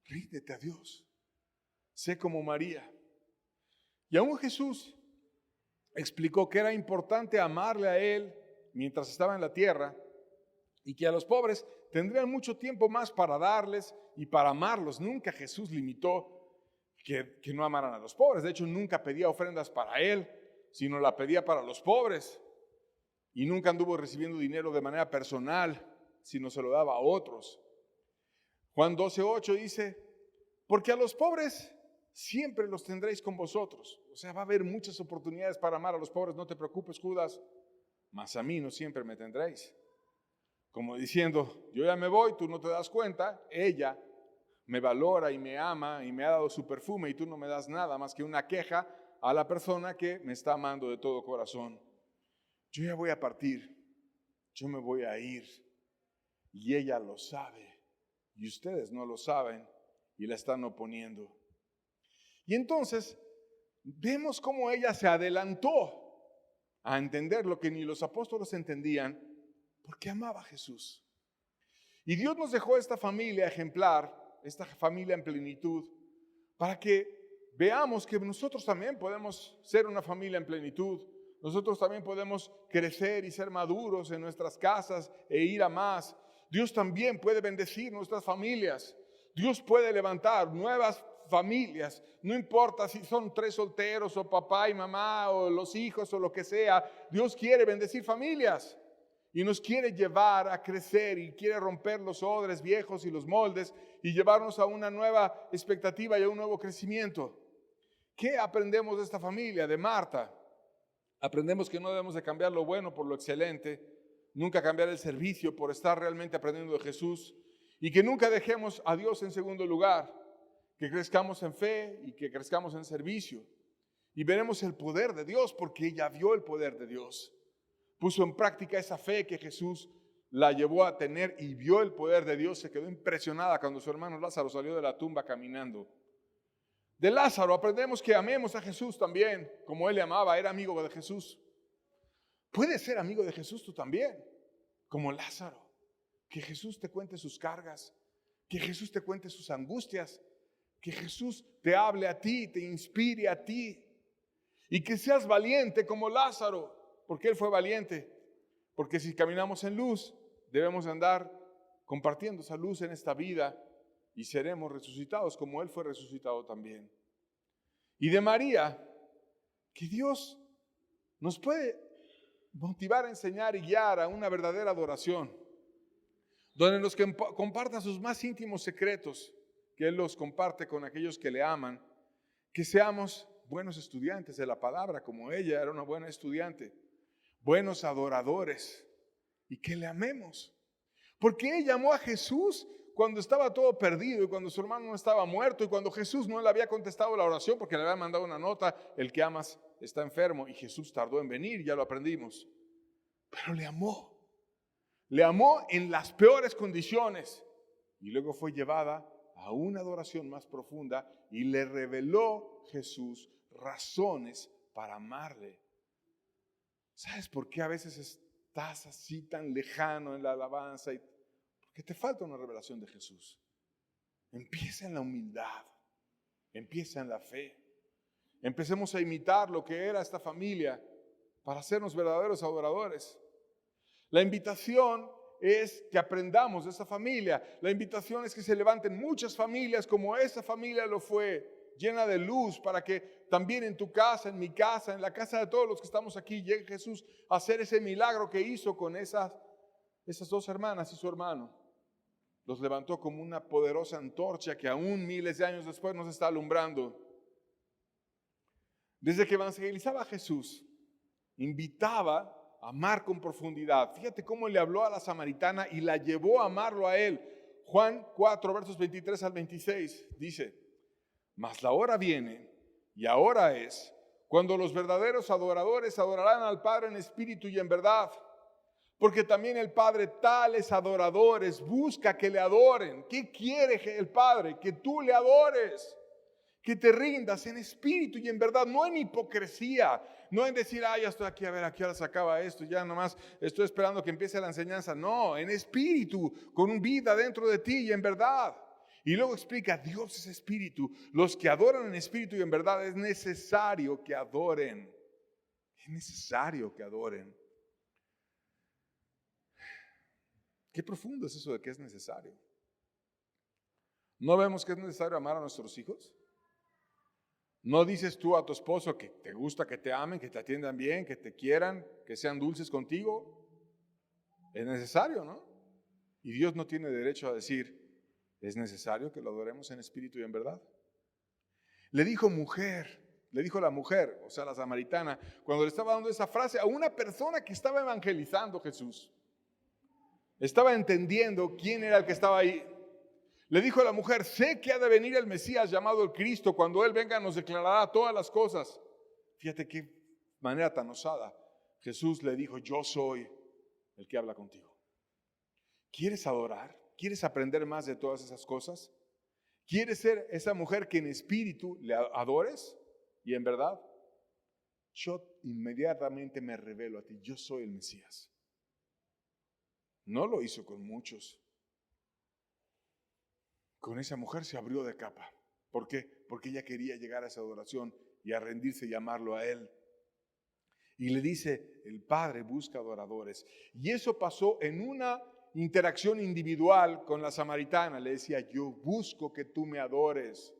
Ríndete a Dios. Sé como María. Y aún Jesús explicó que era importante amarle a Él mientras estaba en la tierra y que a los pobres tendrían mucho tiempo más para darles y para amarlos. Nunca Jesús limitó que no amaran a los pobres. De hecho, nunca pedía ofrendas para Él, sino la pedía para los pobres. Y nunca anduvo recibiendo dinero de manera personal, sino se lo daba a otros. Juan 12:8 dice, porque a los pobres siempre los tendréis con vosotros. O sea, va a haber muchas oportunidades para amar a los pobres, no te preocupes, Judas, mas a mí no siempre me tendréis. Como diciendo, yo ya me voy, tú no te das cuenta, ella me valora y me ama y me ha dado su perfume y tú no me das nada más que una queja a la persona que me está amando de todo corazón. Yo ya voy a partir, yo me voy a ir y ella lo sabe y ustedes no lo saben y la están oponiendo. Y entonces vemos cómo ella se adelantó a entender lo que ni los apóstoles entendían porque amaba a Jesús. Y Dios nos dejó esta familia ejemplar, esta familia en plenitud, para que veamos que nosotros también podemos ser una familia en plenitud. Nosotros también podemos crecer y ser maduros en nuestras casas e ir a más. Dios también puede bendecir nuestras familias. Dios puede levantar nuevas familias. No importa si son 3 solteros o papá y mamá o los hijos o lo que sea. Dios quiere bendecir familias y nos quiere llevar a crecer y quiere romper los odres viejos y los moldes y llevarnos a una nueva expectativa y a un nuevo crecimiento. ¿Qué aprendemos de esta familia, de Marta? Aprendemos que no debemos de cambiar lo bueno por lo excelente, nunca cambiar el servicio por estar realmente aprendiendo de Jesús, y que nunca dejemos a Dios en segundo lugar, que crezcamos en fe y que crezcamos en servicio. Y veremos el poder de Dios, porque ella vio el poder de Dios. Puso en práctica esa fe que Jesús la llevó a tener y vio el poder de Dios. Se quedó impresionada cuando su hermano Lázaro salió de la tumba caminando. De Lázaro aprendemos que amemos a Jesús también, como él le amaba, era amigo de Jesús. Puedes ser amigo de Jesús tú también, como Lázaro. Que Jesús te cuente sus cargas, que Jesús te cuente sus angustias, que Jesús te hable a ti, te inspire a ti. Y que seas valiente como Lázaro, porque él fue valiente. Porque si caminamos en luz, debemos andar compartiendo esa luz en esta vida y seremos resucitados como él fue resucitado también. Y de María, que Dios nos puede motivar a enseñar y guiar a una verdadera adoración, donde nos comparta sus más íntimos secretos, que él los comparte con aquellos que le aman, que seamos buenos estudiantes de la palabra, como ella era una buena estudiante, buenos adoradores, y que le amemos. Porque ella amó a Jesús cuando estaba todo perdido y cuando su hermano no estaba muerto y cuando Jesús no le había contestado la oración porque le había mandado una nota: el que amas está enfermo, y Jesús tardó en venir, ya lo aprendimos. Pero le amó en las peores condiciones, y luego fue llevada a una adoración más profunda y le reveló Jesús razones para amarle. ¿Sabes por qué a veces estás así tan lejano en la alabanza? Porque te falta una revelación de Jesús. Empieza en la humildad, empieza en la fe. Empecemos a imitar lo que era esta familia para hacernos verdaderos adoradores. La invitación es que aprendamos de esa familia. La invitación es que se levanten muchas familias como esa familia lo fue, llena de luz, para que también en tu casa, en mi casa, en la casa de todos los que estamos aquí, llegue Jesús a hacer ese milagro que hizo con esas dos hermanas y su hermano. Los levantó como una poderosa antorcha que aún miles de años después nos está alumbrando. Desde que evangelizaba a Jesús, invitaba a amar con profundidad. Fíjate cómo le habló a la samaritana y la llevó a amarlo a él. Juan 4, versos 23 al 26 dice: mas la hora viene, y ahora es, cuando los verdaderos adoradores adorarán al Padre en espíritu y en verdad. Porque también el Padre tales adoradores busca que le adoren. ¿Qué quiere el Padre? Que tú le adores, que te rindas en espíritu y en verdad, no en hipocresía, no en decir: ya estoy aquí, a ver a qué hora se acaba esto, ya nomás estoy esperando que empiece la enseñanza. No, en espíritu, con vida dentro de ti y en verdad. Y luego explica: Dios es espíritu, los que adoran en espíritu y en verdad es necesario que adoren. Es necesario que adoren. Qué profundo es eso de que es necesario. ¿No vemos que es necesario amar a nuestros hijos? ¿No dices tú a tu esposo que te gusta que te amen, que te atiendan bien, que te quieran, que sean dulces contigo? Es necesario, ¿no? Y Dios no tiene derecho a decir: es necesario que lo adoremos en espíritu y en verdad. Le dijo la mujer, o sea, la samaritana, cuando le estaba dando esa frase a una persona que estaba evangelizando Jesús. Estaba entendiendo quién era el que estaba ahí. Le dijo a la mujer: sé que ha de venir el Mesías llamado el Cristo. Cuando Él venga nos declarará todas las cosas. Fíjate qué manera tan osada. Jesús le dijo: yo soy el que habla contigo. ¿Quieres adorar? ¿Quieres aprender más de todas esas cosas? ¿Quieres ser esa mujer que en espíritu le adores y en verdad? Yo inmediatamente me revelo a ti. Yo soy el Mesías. No lo hizo con muchos. Con esa mujer se abrió de capa. ¿Por qué? Porque ella quería llegar a esa adoración y a rendirse y amarlo a Él. Y le dice: el Padre busca adoradores. Y eso pasó en una interacción individual con la samaritana. Le decía: yo busco que tú me adores.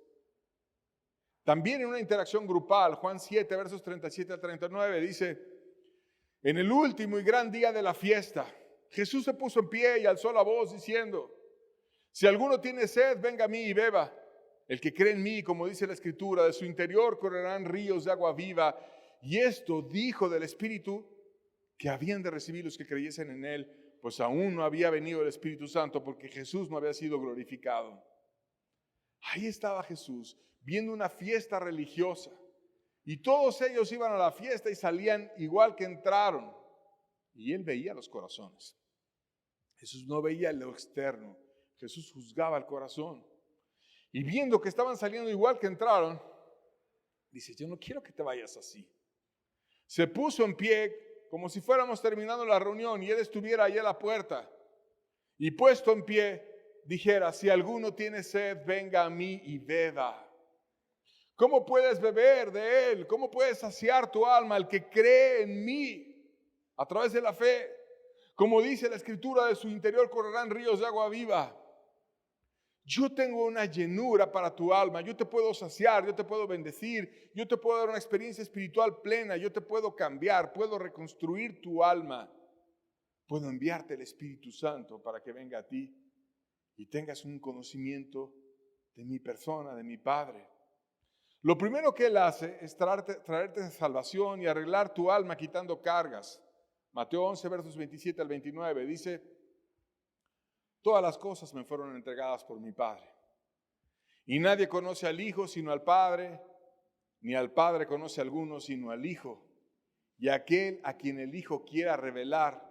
También en una interacción grupal, Juan 7, versos 37 al 39, dice: en el último y gran día de la fiesta, Jesús se puso en pie y alzó la voz diciendo: si alguno tiene sed, venga a mí y beba. El que cree en mí, como dice la Escritura, de su interior correrán ríos de agua viva. Y esto dijo del Espíritu que habían de recibir los que creyesen en Él, pues aún no había venido el Espíritu Santo porque Jesús no había sido glorificado. Ahí estaba Jesús viendo una fiesta religiosa y todos ellos iban a la fiesta y salían igual que entraron. Y Él veía los corazones. Jesús no veía lo externo, Jesús juzgaba el corazón. Y viendo que estaban saliendo igual que entraron, dice, yo no quiero que te vayas así. Se puso en pie como si fuéramos terminando la reunión y Él estuviera ahí a la puerta. Y puesto en pie, dijera, si alguno tiene sed, venga a mí y beba. ¿Cómo puedes beber de Él? ¿Cómo puedes saciar tu alma? El que cree en mí a través de la fe. Como dice la Escritura, de su interior correrán ríos de agua viva. Yo tengo una llenura para tu alma, yo te puedo saciar, yo te puedo bendecir, yo te puedo dar una experiencia espiritual plena, yo te puedo cambiar, puedo reconstruir tu alma, puedo enviarte el Espíritu Santo para que venga a ti y tengas un conocimiento de mi persona, de mi Padre. Lo primero que Él hace es traerte salvación y arreglar tu alma quitando cargas. Mateo 11, versos 27 al 29, dice, todas las cosas me fueron entregadas por mi Padre. Y nadie conoce al Hijo sino al Padre, ni al Padre conoce a alguno sino al Hijo, y aquel a quien el Hijo quiera revelar.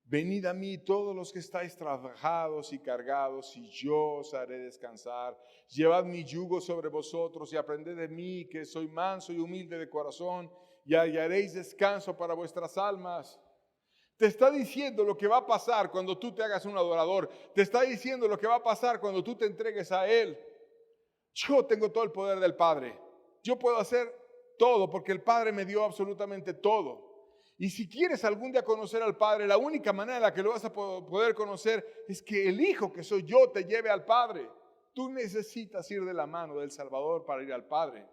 Venid a mí todos los que estáis trabajados y cargados, y yo os haré descansar. Llevad mi yugo sobre vosotros y aprended de mí, que soy manso y humilde de corazón, y hallaréis descanso para vuestras almas. Te está diciendo lo que va a pasar cuando tú te hagas un adorador. Te está diciendo lo que va a pasar cuando tú te entregues a Él. Yo tengo todo el poder del Padre. Yo puedo hacer todo porque el Padre me dio absolutamente todo. Y si quieres algún día conocer al Padre, la única manera en la que lo vas a poder conocer es que el Hijo que soy yo te lleve al Padre. Tú necesitas ir de la mano del Salvador para ir al Padre.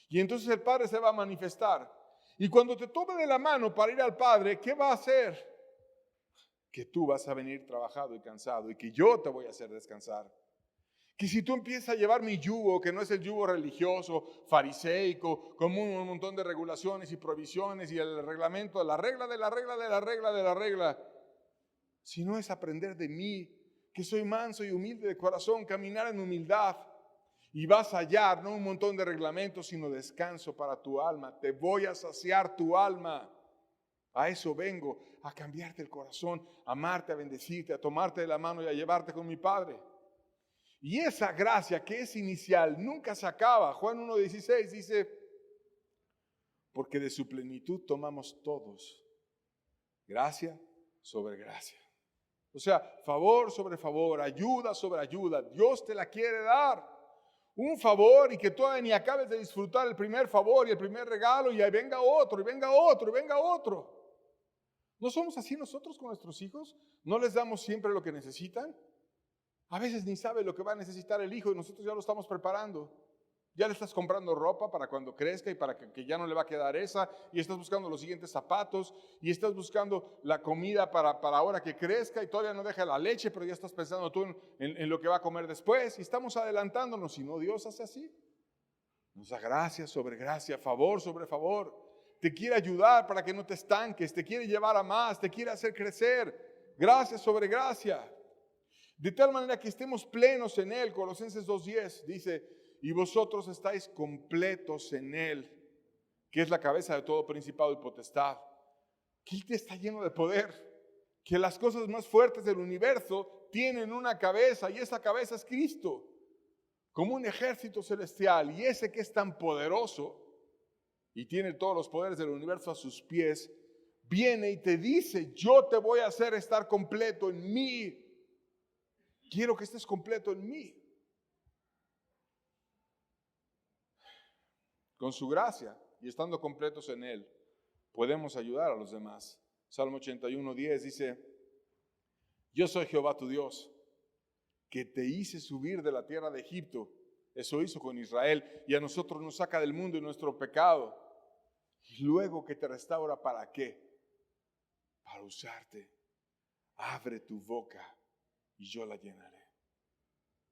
Y entonces el Padre se va a manifestar. Y cuando te tome de la mano para ir al Padre, ¿qué va a hacer? Que tú vas a venir trabajado y cansado y que yo te voy a hacer descansar. Que si tú empiezas a llevar mi yugo, que no es el yugo religioso, fariseico, con un montón de regulaciones y provisiones y el reglamento, la regla de la regla de la regla de la regla, sino es aprender de mí, que soy manso y humilde de corazón, caminar en humildad. Y vas a hallar no un montón de reglamentos, sino descanso para tu alma. Te voy a saciar tu alma. A eso vengo, a cambiarte el corazón, a amarte, a bendecirte, a tomarte de la mano y a llevarte con mi Padre. Y esa gracia que es inicial nunca se acaba. Juan 1:16 dice, porque de su plenitud tomamos todos gracia sobre gracia. O sea, favor sobre favor, ayuda sobre ayuda. Dios te la quiere dar. Un favor y que todavía ni acabes de disfrutar el primer favor y el primer regalo y ahí venga otro, y venga otro, y venga otro. ¿No somos así nosotros con nuestros hijos? ¿No les damos siempre lo que necesitan? A veces ni sabe lo que va a necesitar el hijo y nosotros ya lo estamos preparando. Ya le estás comprando ropa para cuando crezca y para que ya no le va a quedar esa, y estás buscando los siguientes zapatos, y estás buscando la comida para ahora que crezca, y todavía no deja la leche, pero ya estás pensando tú en lo que va a comer después, y estamos adelantándonos, y no, Dios hace así. Nos da gracia sobre gracia, favor sobre favor. Te quiere ayudar para que no te estanques, te quiere llevar a más, te quiere hacer crecer, gracia sobre gracia. De tal manera que estemos plenos en Él. Colosenses 2:10 dice, y vosotros estáis completos en Él, que es la cabeza de todo principado y potestad. Que Él te está lleno de poder, que las cosas más fuertes del universo tienen una cabeza y esa cabeza es Cristo, como un ejército celestial, y ese que es tan poderoso y tiene todos los poderes del universo a sus pies, viene y te dice, yo te voy a hacer estar completo en mí. Quiero que estés completo en mí. Con su gracia y estando completos en Él, podemos ayudar a los demás. Salmo 81:10 dice, yo soy Jehová tu Dios, que te hice subir de la tierra de Egipto. Eso hizo con Israel y a nosotros nos saca del mundo y nuestro pecado. Y luego que te restaura, ¿para qué? Para usarte. Abre tu boca y yo la llenaré.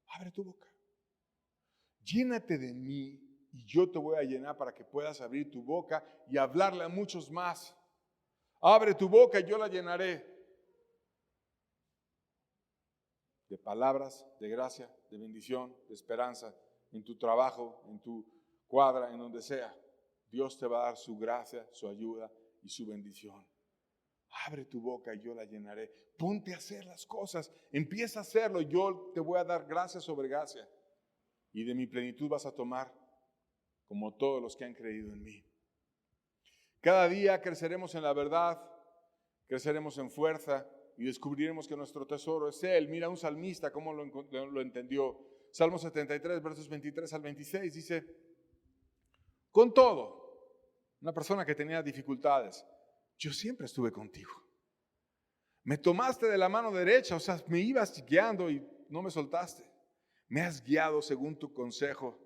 Abre tu boca. Llénate de mí y yo te voy a llenar para que puedas abrir tu boca y hablarle a muchos más. Abre tu boca y yo la llenaré de palabras, de gracia, de bendición, de esperanza, en tu trabajo, en tu cuadra, en donde sea. Dios te va a dar su gracia, su ayuda y su bendición. Abre tu boca y yo la llenaré. Ponte a hacer las cosas. Empieza a hacerlo. Yo te voy a dar gracia sobre gracia. Y de mi plenitud vas a tomar como todos los que han creído en mí. Cada día creceremos en la verdad, creceremos en fuerza y descubriremos que nuestro tesoro es Él. Mira un salmista cómo lo entendió. Salmo 73, versos 23 al 26 dice: con todo, una persona que tenía dificultades, yo siempre estuve contigo. Me tomaste de la mano derecha, o sea, me ibas guiando y no me soltaste. Me has guiado según tu consejo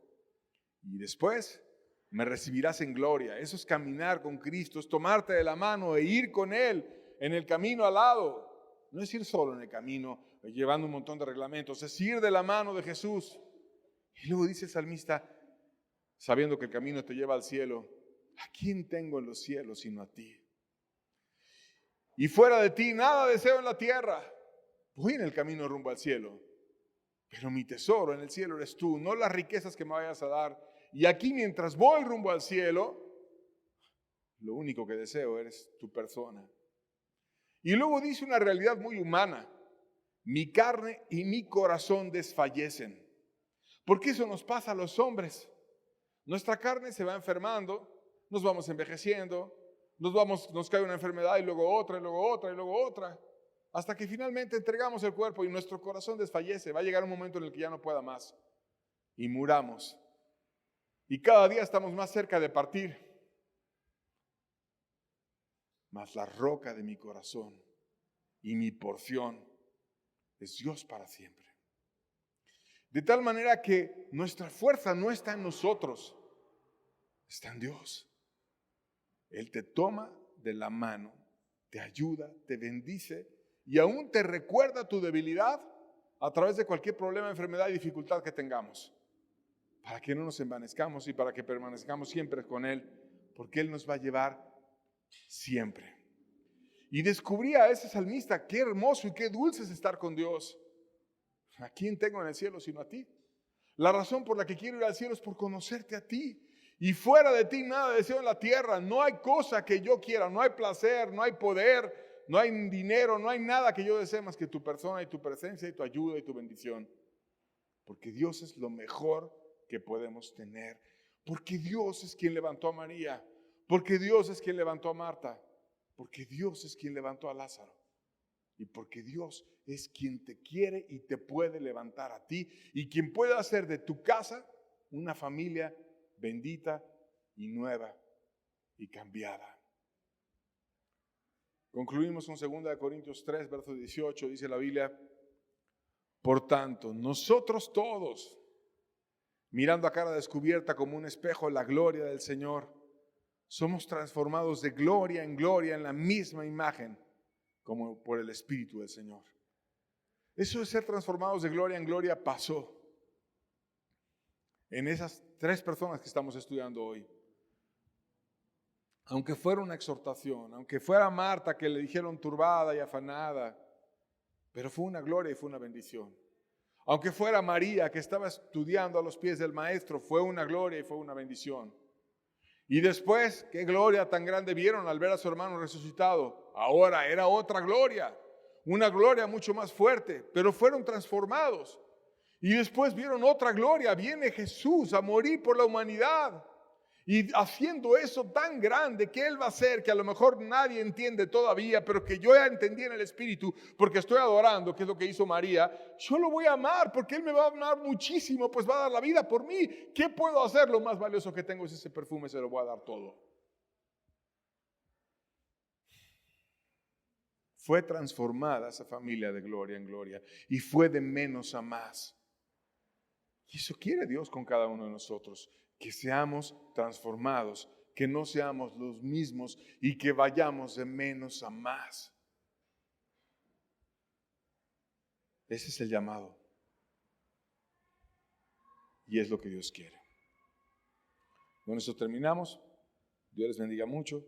y después me recibirás en gloria. Eso es caminar con Cristo, es tomarte de la mano e ir con Él en el camino al lado. No es ir solo en el camino, llevando un montón de reglamentos, es ir de la mano de Jesús. Y luego dice el salmista, sabiendo que el camino te lleva al cielo: ¿a quién tengo en los cielos sino a ti? Y fuera de ti nada deseo en la tierra. Voy en el camino rumbo al cielo, pero mi tesoro en el cielo eres tú, no las riquezas que me vayas a dar. Y aquí mientras voy rumbo al cielo, lo único que deseo eres tu persona. Y luego dice una realidad muy humana: mi carne y mi corazón desfallecen. Porque eso nos pasa a los hombres. Nuestra carne se va enfermando, nos vamos envejeciendo, nos cae una enfermedad y luego otra, y luego otra, y luego otra, hasta que finalmente entregamos el cuerpo y nuestro corazón desfallece. Va a llegar un momento en el que ya no pueda más y muramos. Y cada día estamos más cerca de partir. Mas la roca de mi corazón y mi porción es Dios para siempre. De tal manera que nuestra fuerza no está en nosotros, está en Dios. Él te toma de la mano, te ayuda, te bendice y aún te recuerda tu debilidad a través de cualquier problema, enfermedad y dificultad que tengamos, para que no nos envanezcamos y para que permanezcamos siempre con Él, porque Él nos va a llevar siempre. Y descubrí a ese salmista: qué hermoso y qué dulce es estar con Dios. ¿A quién tengo en el cielo sino a ti? La razón por la que quiero ir al cielo es por conocerte a ti. Y fuera de ti nada deseo en la tierra. No hay cosa que yo quiera, no hay placer, no hay poder, no hay dinero, no hay nada que yo desee más que tu persona y tu presencia y tu ayuda y tu bendición. Porque Dios es lo mejor que podemos tener. Porque Dios es quien levantó a María. Porque Dios es quien levantó a Marta. Porque Dios es quien levantó a Lázaro. Y porque Dios es quien te quiere y te puede levantar a ti. Y quien puede hacer de tu casa una familia bendita y nueva y cambiada. Concluimos con 2 Corintios 3, verso 18. Dice la Biblia: por tanto, nosotros todos, mirando a cara descubierta como un espejo la gloria del Señor, somos transformados de gloria en la misma imagen como por el Espíritu del Señor. Eso de ser transformados de gloria en gloria pasó en esas 3 personas que estamos estudiando hoy. Aunque fuera una exhortación, aunque fuera Marta que le dijeron turbada y afanada, pero fue una gloria y fue una bendición. Aunque fuera María que estaba estudiando a los pies del Maestro, fue una gloria y fue una bendición. Y después, qué gloria tan grande vieron al ver a su hermano resucitado. Ahora era otra gloria, una gloria mucho más fuerte, pero fueron transformados. Y después vieron otra gloria, viene Jesús a morir por la humanidad. Y haciendo eso tan grande que Él va a hacer, que a lo mejor nadie entiende todavía, pero que yo ya entendí en el Espíritu, porque estoy adorando, que es lo que hizo María. Yo lo voy a amar, porque Él me va a amar muchísimo, pues va a dar la vida por mí. ¿Qué puedo hacer? Lo más valioso que tengo es ese perfume, se lo voy a dar todo. Fue transformada esa familia de gloria en gloria, y fue de menos a más. Y eso quiere Dios con cada uno de nosotros, que seamos transformados, que no seamos los mismos y que vayamos de menos a más. Ese es el llamado. Y es lo que Dios quiere. Con esto terminamos. Dios les bendiga mucho.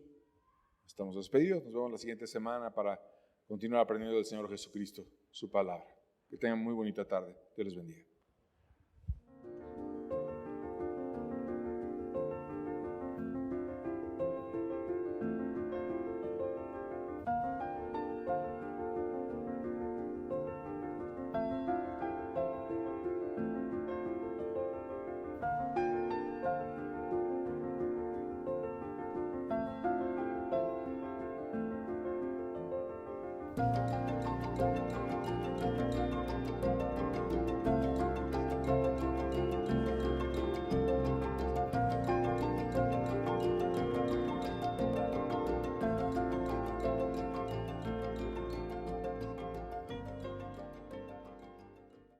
Estamos despedidos. Nos vemos la siguiente semana para continuar aprendiendo del Señor Jesucristo, su palabra. Que tengan muy bonita tarde. Dios les bendiga.